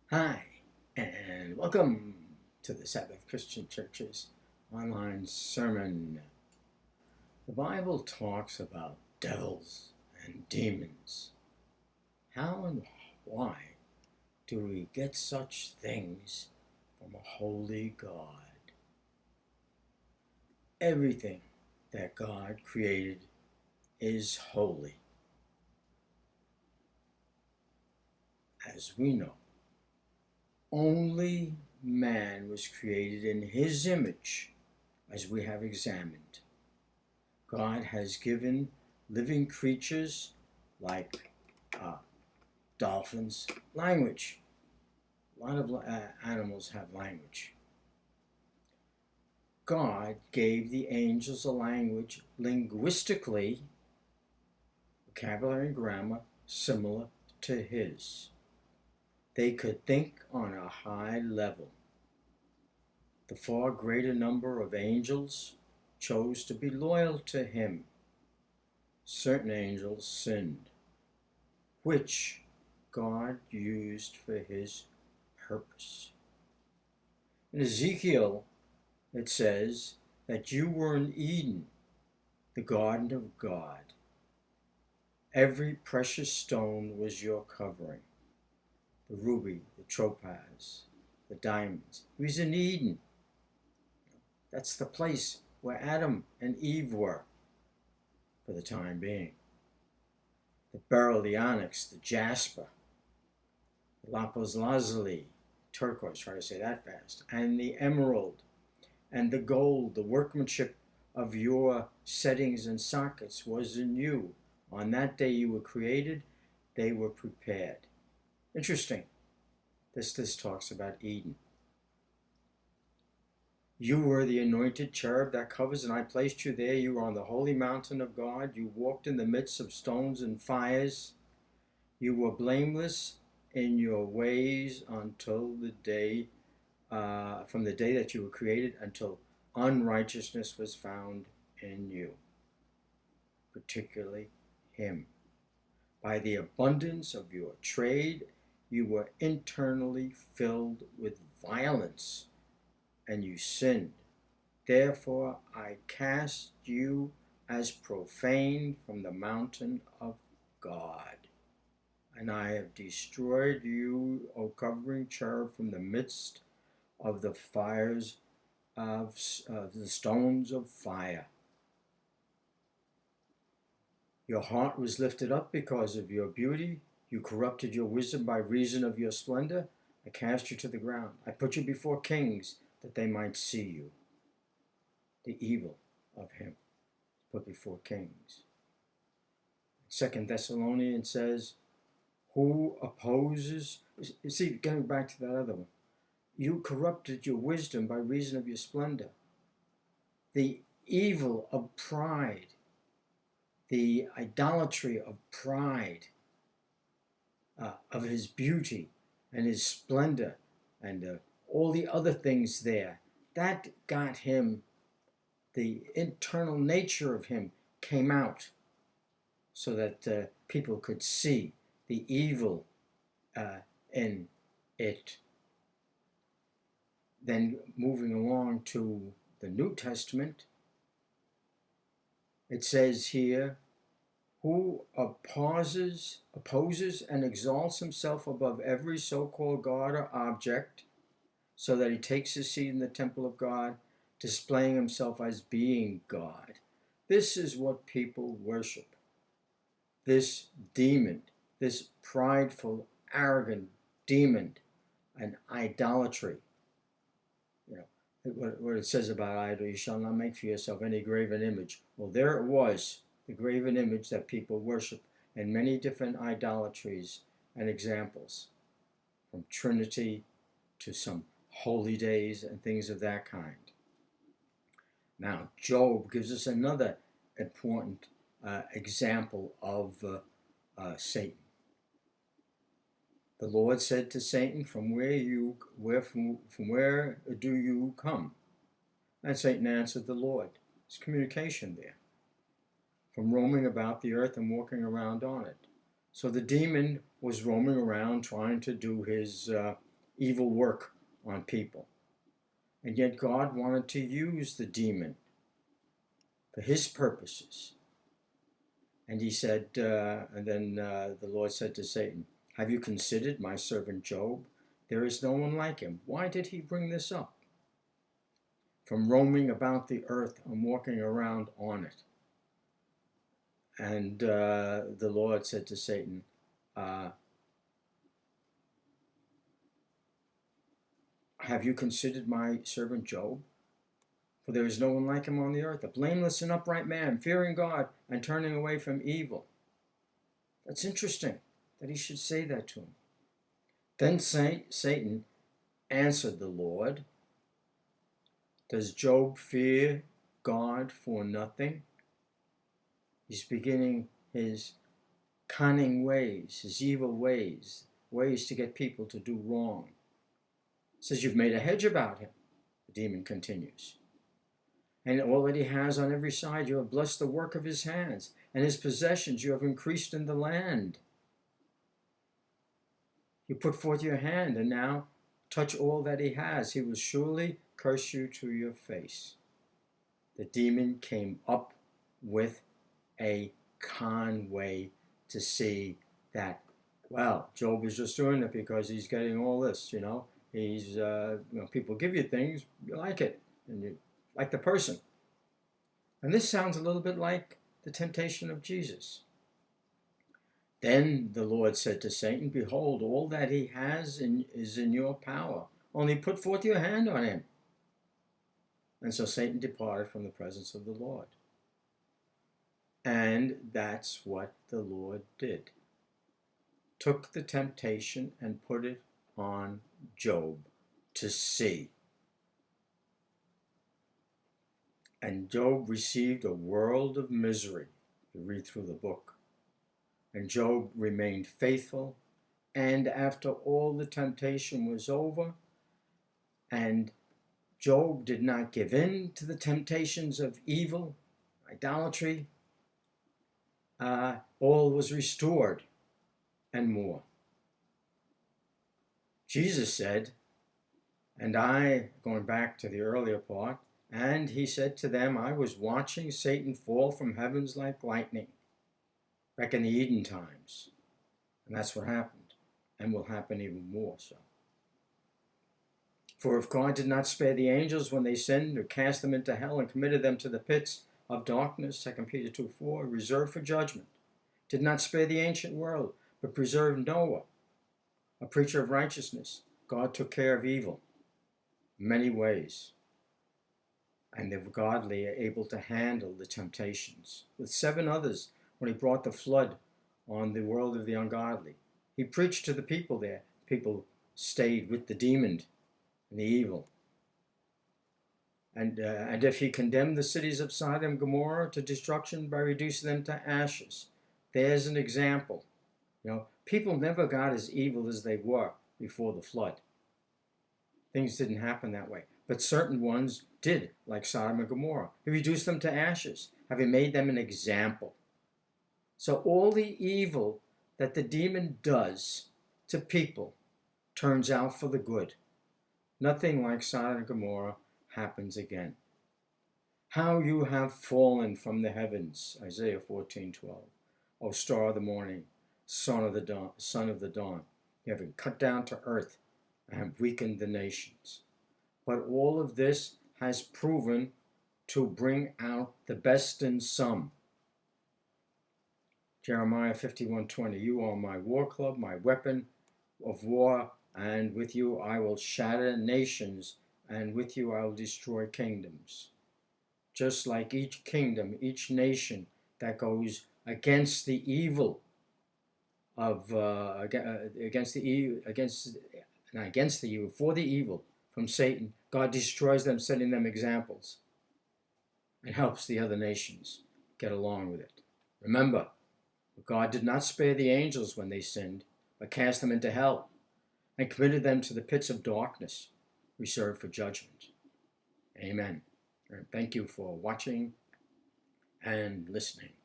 Hi, and welcome to the Sabbath Christian Church's online sermon. The Bible talks about devils and demons. How and why do we get such things from a holy God? Everything that God created is holy. As we know, only man was created in his image, as we have examined. God has given living creatures like uh, dolphins language. A lot of animals have language. God gave the angels a language linguistically, vocabulary and grammar, similar to his. They could think on a high level. The far greater number of angels chose to be loyal to him. Certain angels sinned, which God used for his purpose. In Ezekiel, it says that you were in Eden, the garden of God. Every precious stone was your covering: the ruby, the topaz, the diamonds. He was in Eden. That's the place where Adam and Eve were for the time being. The beryl, the onyx, the jasper, the lapis lazuli, turquoise, try to say that fast, and the emerald, and the gold, the workmanship of your settings and sockets was in you. On that day you were created, they were prepared. Interesting. This talks about Eden. You were the anointed cherub that covers, and I placed you there. You were on the holy mountain of God. You walked in the midst of stones and fires. You were blameless in your ways until the day, from the day that you were created until unrighteousness was found in you, particularly him. By the abundance of your trade, you were internally filled with violence, and you sinned. Therefore, I cast you as profane from the mountain of God. And I have destroyed you, O covering cherub, from the midst of the fires of the stones of fire. Your heart was lifted up because of your beauty. You corrupted your wisdom by reason of your splendor. I cast you to the ground. I put you before kings that they might see you. The evil of him put before kings. Second Thessalonians says, who opposes, you see, going back to that other one, you corrupted your wisdom by reason of your splendor. The evil of pride, the idolatry of pride, of his beauty and his splendor and all the other things there, that got him, the internal nature of him came out so that people could see the evil in it. Then moving along to the New Testament, it says here, who opposes and exalts himself above every so-called God or object, so that he takes his seat in the temple of God, displaying himself as being God. This is what people worship. This demon, this prideful, arrogant demon, and idolatry. You know, what it says about idol, you shall not make for yourself any graven image. Well, there it was, the graven image that people worship, and many different idolatries and examples, from Trinity to some holy days and things of that kind. Now, Job gives us another important example of Satan. The Lord said to Satan, from where do you come? And Satan answered the Lord. There's communication there. From roaming about the earth and walking around on it. So the demon was roaming around trying to do his evil work on people. And yet God wanted to use the demon for his purposes. And he said, and then the Lord said to Satan, have you considered my servant Job? There is no one like him. Why did he bring this up? From roaming about the earth and walking around on it. And the Lord said to Satan, have you considered my servant Job? For there is no one like him on the earth, a blameless and upright man, fearing God and turning away from evil. That's interesting that he should say that to him. Then Satan answered the Lord, does Job fear God for nothing? He's beginning his cunning ways, his evil ways, ways to get people to do wrong. He says, you've made a hedge about him, the demon continues. And all that he has on every side, you have blessed the work of his hands, and his possessions you have increased in the land. You put forth your hand, and now touch all that he has. He will surely curse you to your face. The demon came up with a con way to see that, well, Job is just doing it because he's getting all this, He's, people give you things, you like it, and you like the person. And this sounds a little bit like the temptation of Jesus. Then the Lord said to Satan, behold, all that he has is in your power. Only put forth your hand on him. And so Satan departed from the presence of the Lord. And that's what the Lord did. Took the temptation and put it on Job to see. And Job received a world of misery. You read through the book. And Job remained faithful. And after all the temptation was over, and Job did not give in to the temptations of evil, idolatry, all was restored and more. Jesus said, and going back to the earlier part, and he said to them, I was watching Satan fall from heavens like lightning, back in the Eden times. And that's what happened, and will happen even more so. For if God did not spare the angels when they sinned, or cast them into hell and committed them to the pits of darkness, 2 Peter 2:4, reserved for judgment, did not spare the ancient world, but preserved Noah, a preacher of righteousness, God took care of evil in many ways. And the godly are able to handle the temptations. With 7 others, when he brought the flood on the world of the ungodly, he preached to the people there. People stayed with the demon and the evil. And if he condemned the cities of Sodom and Gomorrah to destruction by reducing them to ashes, there's an example. People never got as evil as they were before the flood. Things didn't happen that way. But certain ones did, like Sodom and Gomorrah. He reduced them to ashes, having made them an example. So all the evil that the demon does to people turns out for the good. Nothing like Sodom and Gomorrah happens again. How you have fallen from the heavens, Isaiah 14:12. O star of the morning, son of the dawn, you have been cut down to earth and have weakened the nations. But all of this has proven to bring out the best in some. Jeremiah 51:20, you are my war club, my weapon of war, and with you I will shatter nations, and with you I will destroy kingdoms. Just like each kingdom, each nation that goes against the evil of for the evil from Satan, God destroys them, setting them examples, and helps the other nations get along with it. Remember, God did not spare the angels when they sinned, but cast them into hell and committed them to the pits of darkness reserved for judgment. Amen. And thank you for watching and listening.